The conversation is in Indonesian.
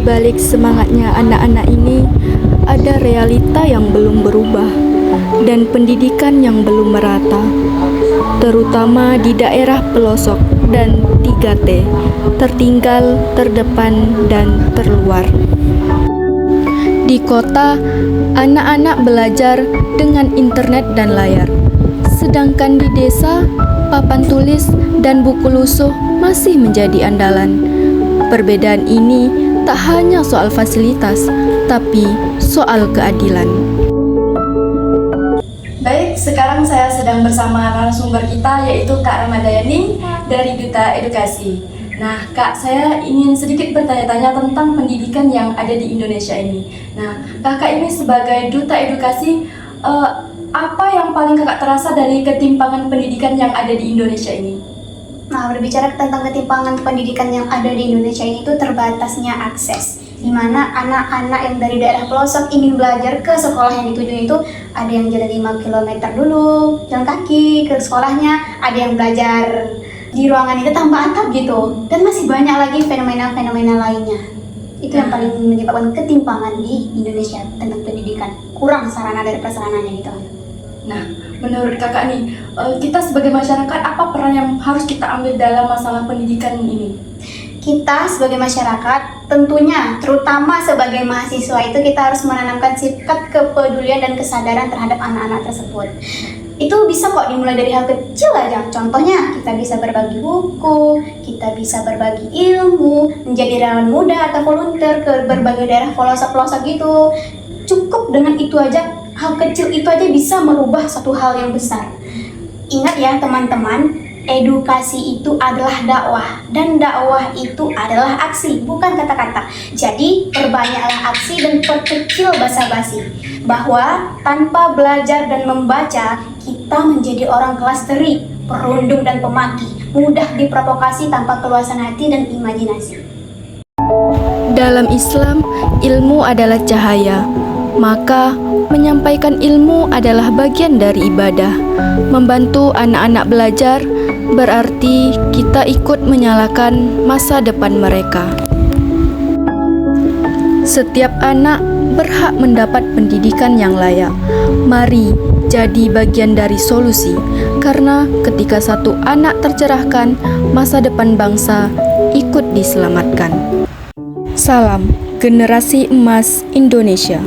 balik semangatnya anak-anak ini, ada realita yang belum berubah dan pendidikan yang belum merata, terutama di daerah pelosok dan 3T, tertinggal, terdepan, dan terluar. Di kota, anak-anak belajar dengan internet dan layar, sedangkan di desa, papan tulis dan buku lusuh masih menjadi andalan. Perbedaan ini tak hanya soal fasilitas, tapi soal keadilan. Baik, sekarang saya sedang bersama narasumber kita yaitu Kak Ramadayani dari Duta Edukasi. Nah, Kak, saya ingin sedikit bertanya-tanya tentang pendidikan yang ada di Indonesia ini. Nah, Kakak ini sebagai Duta Edukasi, apa yang paling Kakak terasa dari ketimpangan pendidikan yang ada di Indonesia ini? Nah, berbicara tentang ketimpangan pendidikan yang ada di Indonesia ini itu terbatasnya akses, di mana anak-anak yang dari daerah pelosok ingin belajar ke sekolah yang dituju itu ada yang jalan 5 km dulu, jalan kaki ke sekolahnya, ada yang belajar di ruangan itu tanpa atap gitu, dan masih banyak lagi fenomena-fenomena lainnya. Itu yang paling menyebabkan ketimpangan di Indonesia tentang pendidikan, kurang sarana dan prasarananya gitu. Nah, menurut Kakak nih, kita sebagai masyarakat apa peran yang harus kita ambil dalam masalah pendidikan ini? Kita sebagai masyarakat tentunya, terutama sebagai mahasiswa itu kita harus menanamkan sifat kepedulian dan kesadaran terhadap anak-anak tersebut. Itu bisa kok dimulai dari hal kecil aja. Contohnya, kita bisa berbagi buku, kita bisa berbagi ilmu, menjadi relawan muda atau volunteer ke berbagai daerah pelosok-pelosok gitu. Cukup dengan itu aja, hal kecil itu aja bisa merubah satu hal yang besar. Ingat ya teman-teman, edukasi itu adalah dakwah, dan dakwah itu adalah aksi, bukan kata-kata. Jadi perbanyaklah aksi dan perkecil basa-basi, bahwa tanpa belajar dan membaca, kita menjadi orang kelas teri, perundung dan pemaki, mudah diprovokasi tanpa keluasan hati dan imajinasi. Dalam Islam, ilmu adalah cahaya, maka menyampaikan ilmu adalah bagian dari ibadah. Membantu anak-anak belajar berarti kita ikut menyalakan masa depan mereka. Setiap anak berhak mendapat pendidikan yang layak. Mari jadi bagian dari solusi, karena ketika satu anak tercerahkan, masa depan bangsa ikut diselamatkan. Salam Generasi Emas Indonesia.